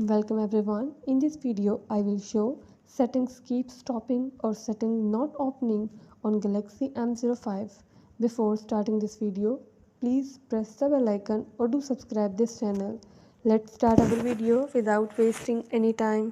Welcome everyone. In this video, I will show settings keep stopping or setting not opening on Galaxy M05. Before starting this video, please press the bell icon or do subscribe this channel. Let's start our video without wasting any time.